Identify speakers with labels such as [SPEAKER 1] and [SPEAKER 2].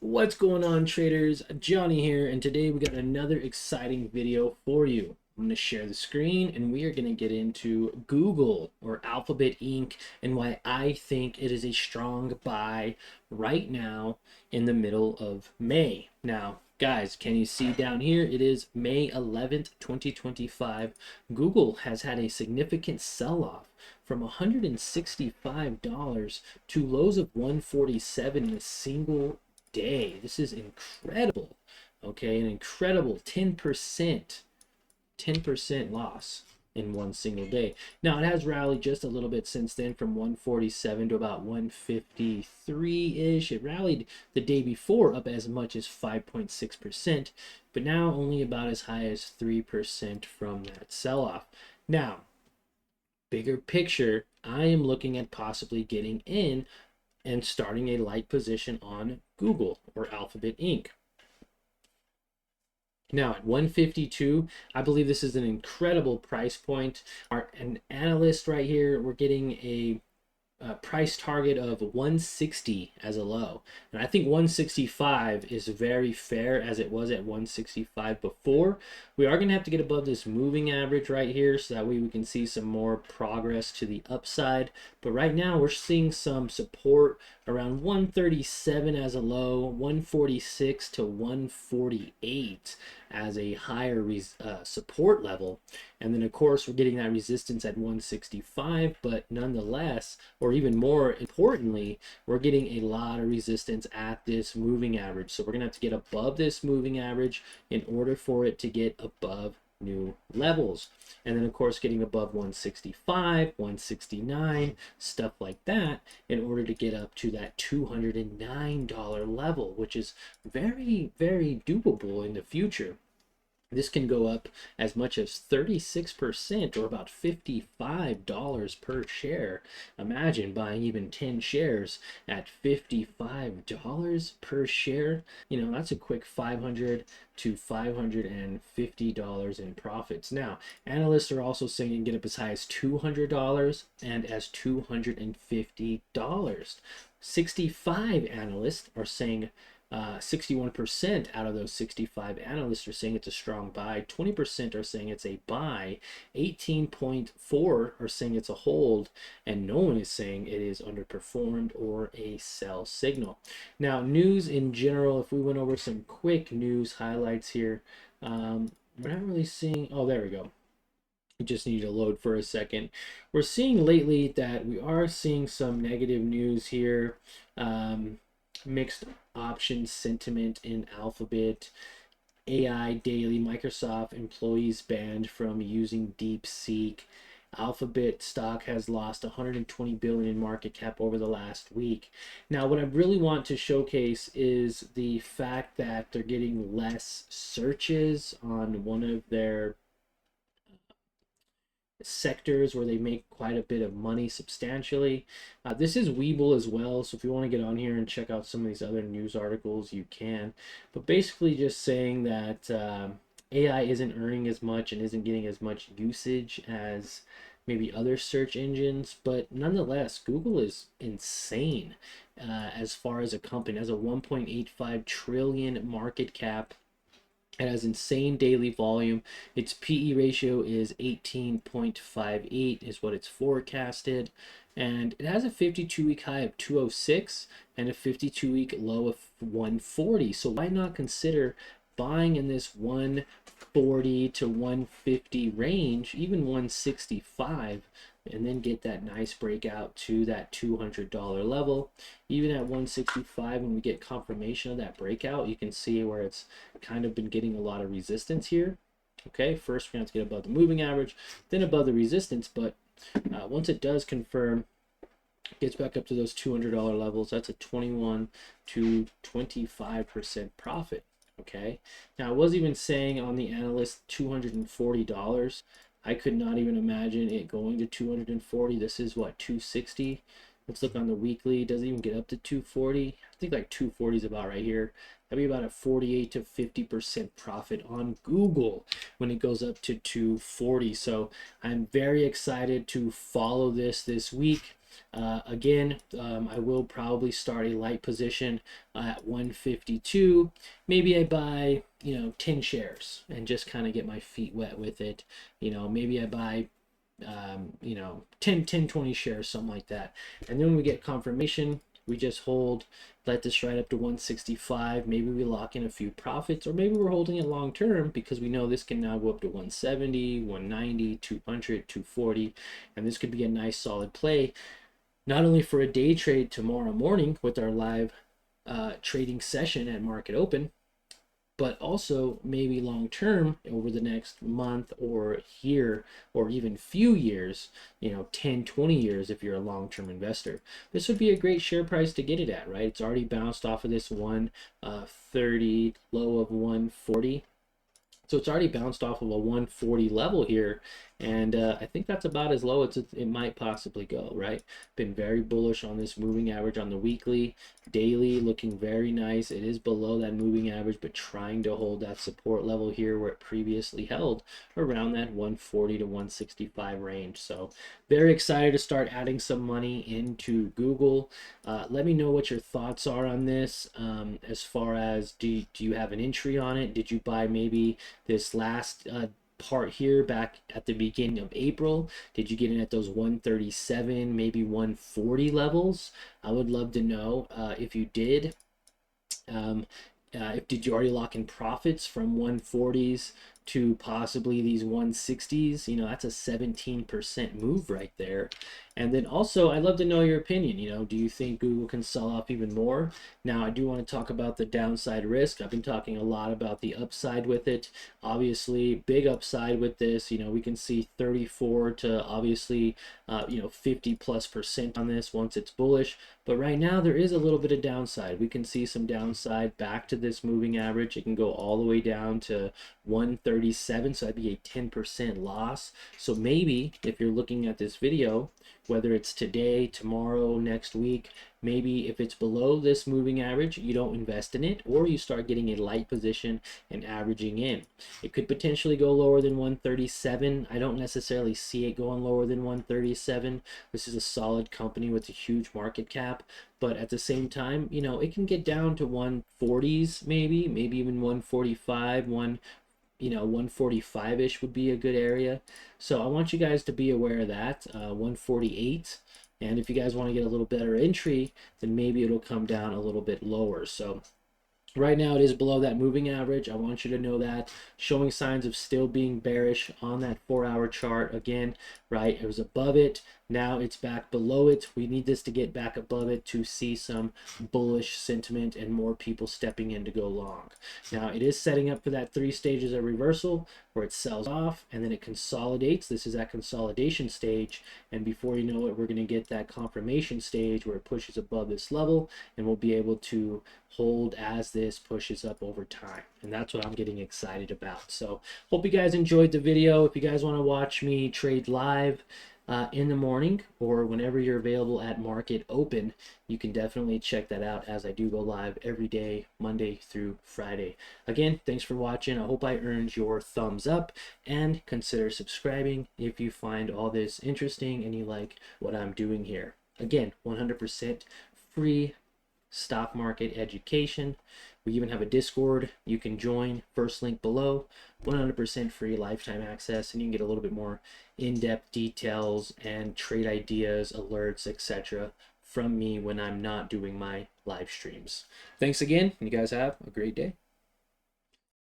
[SPEAKER 1] What's going on, traders? Johnny here, and today we got another exciting video for you. I'm going to share the screen and we are going to get into Google or Alphabet Inc. and why I think it is a strong buy right now in the middle of May. Now, guys, can you see down here? It is May 11th, 2025. Google has had a significant sell-off from $165 to lows of $147 in a single day. This is incredible. Okay, an incredible 10% loss in one single day. Now it has rallied just a little bit since then, from 147 to about 153-ish. It rallied the day before up as much as 5.6%, but now only about as high as 3% from that sell-off. Now, bigger picture, I am looking at possibly getting in and starting a light position on Google or Alphabet Inc. Now at 152, I believe this is an incredible price point. An analyst right here, we're getting a price target of 160 as a low, and I think 165 is very fair, as it was at 165 before. We are going to have to get above this moving average right here, so that way we can see some more progress to the upside. But right now we're seeing some support around 137 as a low, 146 to 148 as a higher support level, and then of course we're getting that resistance at 165. But nonetheless, or even more importantly, we're getting a lot of resistance at this moving average. So we're gonna have to get above this moving average in order for it to get above new levels, and then of course getting above 165, 169, stuff like that, in order to get up to that $209 level, which is very doable in the future. This can go up as much as 36%, or about $55 per share. Imagine buying even 10 shares at $55 per share. You know, that's a quick $500 to $550 in profits. Now, analysts are also saying you can get up as high as $200 and as $250. 65 analysts are saying 61% out of those 65 analysts are saying it's a strong buy. 20% are saying it's a buy. 18.4 are saying it's a hold, and no one is saying it is underperformed or a sell signal. Now, news in general, if we went over some quick news highlights here, we're not really seeing. Oh, there we go. We just need to load for a second. We're seeing lately that we are seeing some negative news here. Mixed option sentiment in Alphabet. AI Daily, Microsoft employees banned from using DeepSeek. Alphabet stock has lost 120 billion in market cap over the last week. Now, what I really want to showcase is the fact that they're getting less searches on one of their sectors where they make quite a bit of money substantially. This is WEBULL as well, so if you want to get on here and check out some of these other news articles, you can. But basically just saying that AI isn't earning as much and isn't getting as much usage as maybe other search engines, but nonetheless, Google is insane as far as a company. It has a 1.85 trillion market cap. It has insane daily volume. Its PE ratio is 18.58 is what it's forecasted. And it has a 52-week high of 206 and a 52-week low of 140. So why not consider buying in this 140 to 150 range, even 165, and then get that nice breakout to that $200 level. Even at 165, when we get confirmation of that breakout, you can see where it's kind of been getting a lot of resistance here. Okay, first we're going to have to get above the moving average, then above the resistance, but once it does confirm, gets back up to those $200 levels, that's a 21 to 25% profit. Okay, now I was even saying on the analyst $240. I could not even imagine it going to 240. This is what, 260? Let's look on the weekly. It doesn't even get up to 240. I think like 240 is about right here. That'd be about a 48 to 50% profit on Google when it goes up to 240. So I'm very excited to follow this week. Again, I will probably start a light position at 152. Maybe I buy, 10 shares and just kind of get my feet wet with it. Maybe I buy 20 shares, something like that. And then when we get confirmation, we just hold, let this right up to 165. Maybe we lock in a few profits, or maybe we're holding it long term because we know this can now go up to 170, 190, 200, 240, and this could be a nice solid play, not only for a day trade tomorrow morning with our live trading session at market open, but also maybe long term over the next month or year or even few years, 10, 20 years if you're a long-term investor. This would be a great share price to get it at, right? It's already bounced off of this 130 low of 140. So it's already bounced off of a 140 level here, and I think that's about as low as it might possibly go, right? Been very bullish on this moving average on the weekly, daily, looking very nice. It is below that moving average, but trying to hold that support level here where it previously held around that 140 to 165 range. So very excited to start adding some money into Google. Let me know what your thoughts are on this, as far as do you have an entry on it? Did you buy maybe this last part here back at the beginning of April? Did you get in at those 137, maybe 140 levels? I would love to know if you did. Did you already lock in profits from 140s to possibly these 160s? That's a 17% move right there. And then also, I'd love to know your opinion. Do you think Google can sell off even more? Now, I do want to talk about the downside risk. I've been talking a lot about the upside with it. Obviously, big upside with this. We can see 34 to obviously, 50+% on this once it's bullish. But right now, there is a little bit of downside. We can see some downside back to this moving average. It can go all the way down to 137, so that'd be a 10% loss. So maybe if you're looking at this video, whether it's today, tomorrow, next week, maybe if it's below this moving average, you don't invest in it, or you start getting a light position and averaging in. It could potentially go lower than 137. I don't necessarily see it going lower than 137. This is a solid company with a huge market cap, but at the same time, it can get down to 140s, maybe even 145, 145-ish would be a good area. So I want you guys to be aware of that, 148. And if you guys want to get a little better entry, then maybe it'll come down a little bit lower. So right now it is below that moving average. I want you to know that. Showing signs of still being bearish on that 4-hour chart again, right? It was above it. Now it's back below it. We need this to get back above it to see some bullish sentiment and more people stepping in to go long. Now it is setting up for that 3 stages of reversal where it sells off and then it consolidates. This is that consolidation stage, and before you know it, we're going to get that confirmation stage where it pushes above this level, and we'll be able to hold as this pushes up over time. And that's what I'm getting excited about. So hope you guys enjoyed the video. If you guys want to watch me trade live in the morning or whenever you're available at market open, you can definitely check that out, as I do go live every day, Monday through Friday. Again, thanks for watching. I hope I earned your thumbs up, and consider subscribing if you find all this interesting and you like what I'm doing here. Again, 100% free stock market education. We even have a Discord you can join, first link below. 100% free lifetime access, and you can get a little bit more in-depth details and trade ideas, alerts, etc. from me when I'm not doing my live streams. Thanks again, and you guys have a great day.